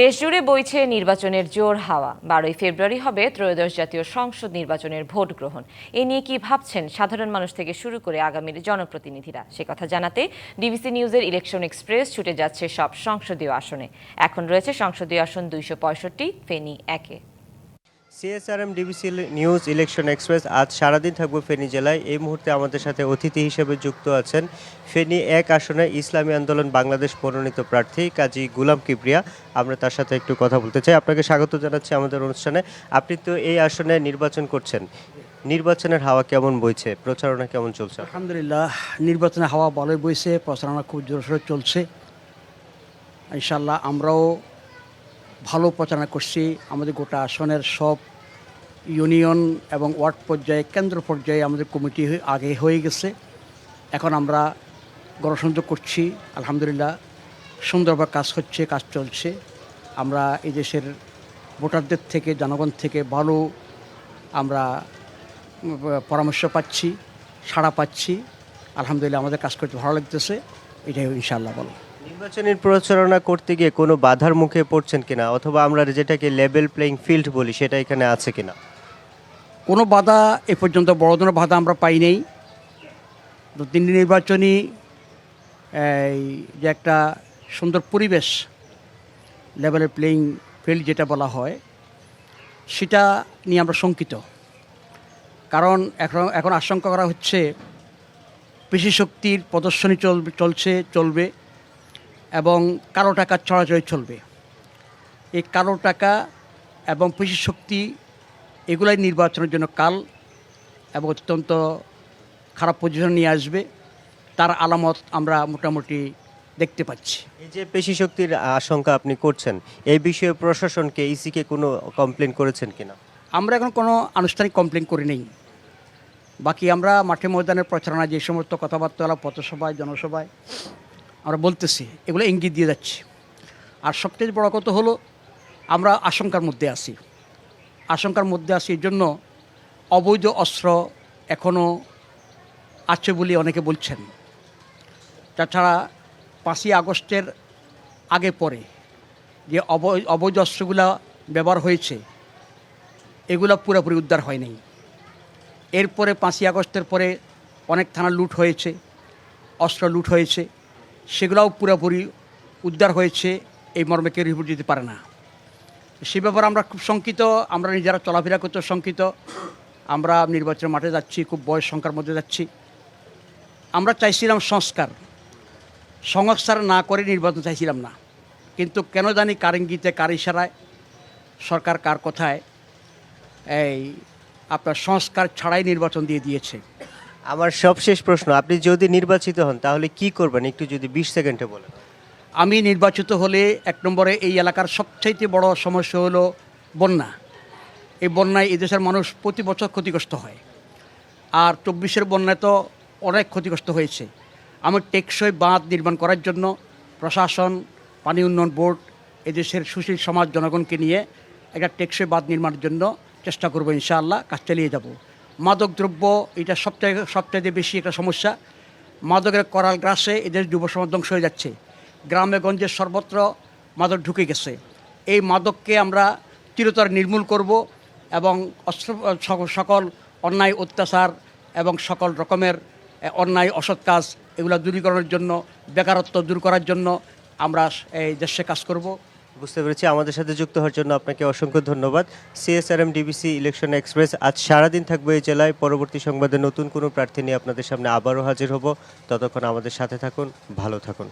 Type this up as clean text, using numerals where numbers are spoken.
দেশজুড়ে বইছে নির্বাচনের জোর হাওয়া। 12ই ফেব্রুয়ারি হবে ত্রয়োদশ জাতীয় সংসদ নির্বাচনের ভোট গ্রহণ। এ নিয়ে কি ভাবছেন সাধারণ মানুষ থেকে শুরু করে আগামীর জনপ্রতিনিধিরা, সে কথা জানাতে ডিবিসি নিউজের ইলেকশন এক্সপ্রেস ছুটে যাচ্ছে সব সংসদীয় আসনে। এখন রয়েছে সংসদীয় আসন 265, ফেনী 1-এ। CSRM DBC news election express আজ সারাদিন থাকবে ফেনী জেলায়। এই মুহূর্তে আমাদের সাথে অতিথি হিসেবে যুক্ত আছেন ফেনী 1 আসনে ইসলামী আন্দোলন বাংলাদেশ মনোনীত প্রার্থী কাজী গুলাম কিবরিয়া। আমরা তার সাথে একটু কথা বলতে চাই। আপনাকে স্বাগত জানাচ্ছি আমাদের অনুষ্ঠানে। আপনি তো এই আসনে নির্বাচন করছেন, নির্বাচনের হাওয়া কেমন বইছে, প্রচারণা কেমন চলছে? আলহামদুলিল্লাহ, নির্বাচনের হাওয়া ভালোই বইছে, প্রচারণা খুব জোরসোরে চলছে। ইনশাল্লাহ আমরাও ভালো প্রচারণা করছি। আমাদের গোটা আসনের সব ইউনিয়ন এবং ওয়ার্ড পর্যায়ে, কেন্দ্র পর্যায়ে আমাদের কমিটি আগে হয়ে গেছে। এখন আমরা গণসংযোগ করছি। আলহামদুলিল্লাহ সুন্দরভাবে কাজ হচ্ছে, কাজ চলছে। আমরা এই দেশের ভোটারদের থেকে, জনগণ থেকে ভালো আমরা পরামর্শ পাচ্ছি, সাড়া পাচ্ছি। আলহামদুলিল্লাহ আমাদের কাজ করতে ভালো লাগতেছে। এটাই ইনশাআল্লাহ বলো। নির্বাচনের প্রচারণা করতে গিয়ে কোনো বাধার মুখে পড়ছেন কিনা, অথবা আমরা যেটাকে লেভেল প্লেইং ফিল্ড বলি সেটা এখানে আছে কিনা? কোনো বাধা এ পর্যন্ত বড় ধরনের বাধা আমরা পাই নাই। তো তিনটি নির্বাচনী এই যে একটা সুন্দর পরিবেশ, লেভেলের প্লেইং ফিল্ড যেটা বলা হয়, সেটা নিয়ে আমরা শঙ্কিত। কারণ এখন আশঙ্কা করা হচ্ছে পেশি শক্তির প্রদর্শনী চলবে এবং কালো টাকার চলাচল চলবে। এই কালো টাকা এবং পেশি শক্তি এগুলাই নির্বাচনের জন্য কাল এবং অত্যন্ত খারাপ পজিশন নিয়ে আসবে। তার আলামত আমরা মোটামুটি দেখতে পাচ্ছি। এই যে পেশি শক্তির আশঙ্কা আপনি করছেন, এই বিষয়ে প্রশাসনকে, ইসিকে কোনো কমপ্লেন করেছেন কিনা? আমরা এখন কোনো আনুষ্ঠানিক কমপ্লেন করি নেই। বাকি আমরা মাঠে ময়দানের প্রচারণা, যে সমস্ত কথাবার্তা পথসভায়, জনসভায় আমরা বলতেছি, এগুলো ইঙ্গিত দিয়ে যাচ্ছি। আর সবচেয়ে বড় কথা হলো আমরা আশঙ্কার মধ্যে আছি। এই জন্য অবৈধ অস্ত্র এখনও আছে বলে অনেকে বলছেন। তাছাড়া 5ই আগস্টের আগে পরে যে অবৈধ অস্ত্রগুলো ব্যবহার হয়েছে, এগুলো পুরোপুরি উদ্ধার হয় নাই। এরপরে 5ই আগস্টের পরে অনেক থানা লুট হয়েছে, অস্ত্র লুট হয়েছে, সেগুলোও পুরোপুরি উদ্ধার হয়েছে, এই মর্মে কেউ রিপোর্ট দিতে পারে না। সে ব্যাপারে আমরা খুব শঙ্কিত। আমরা নিজেরা চলাফেরা করতে শঙ্কিত। আমরা নির্বাচনের মাঠে যাচ্ছি, খুব বয়স সংখ্যার মধ্যে যাচ্ছি। আমরা চাইছিলাম সংস্কার না করে নির্বাচন চাইছিলাম না, কিন্তু কেন জানি কার ইঙ্গিতে, কার ইশারায়, সরকার কার কথায় এই আপনার সংস্কার ছাড়াই নির্বাচন দিয়ে দিয়েছে। আমার সবশেষ প্রশ্ন, আপনি যদি নির্বাচিত হন তাহলে কি করবেন, একটু যদি 20 সেকেন্ডে বলেন। আমি নির্বাচিত হলে 1 নম্বরে এই এলাকার সবচাইতে বড় সমস্যা হলো বন্যা। এই বন্যায় এই দেশের মানুষ প্রতি বছর ক্ষতিগ্রস্ত হয়, আর 24-এর বন্যায় তো অনেক ক্ষতিগ্রস্ত হয়েছে। আমি টেকসই বাঁধ নির্মাণ করার জন্য প্রশাসন, পানি উন্নয়ন বোর্ড, এদেশের সুশীল সমাজ, জনগণকে নিয়ে একটা টেকসই বাঁধ নির্মাণের জন্য চেষ্টা করবো। ইনশাআল্লাহ কাজ চালিয়ে যাব। মাদকদ্রব্য এটা সবচাইতে বেশি একটা সমস্যা। মাদকের করাল গ্রাসে এদের যুব সমাজ ধ্বংস হয়ে যাচ্ছে। গ্রামে গঞ্জে সর্বত্র মাদক ঢুকে গেছে। এই মাদককে আমরা চিরতরে নির্মূল করব এবং সকল অন্যায়, অত্যাচার এবং সকল রকমের অন্যায়, অসৎ কাজ এগুলো দূরীকরণের জন্য, বেকারত্ব দূর করার জন্য আমরা এই দেশে কাজ করব। বুঝতে পেরেছি। আমাদের সাথে যুক্ত হওয়ার জন্য আপনাকে অসংখ্য ধন্যবাদ। সিএসআরএম ডিবিসি ইলেকশন এক্সপ্রেস আজ সারাদিন থাকবে এই জেলায়। পরবর্তী সংবাদে নতুন কোনো প্রার্থী নিয়ে আপনাদের সামনে আবারও হাজির হব। ততক্ষণ আমাদের সাথে থাকুন, ভালো থাকুন।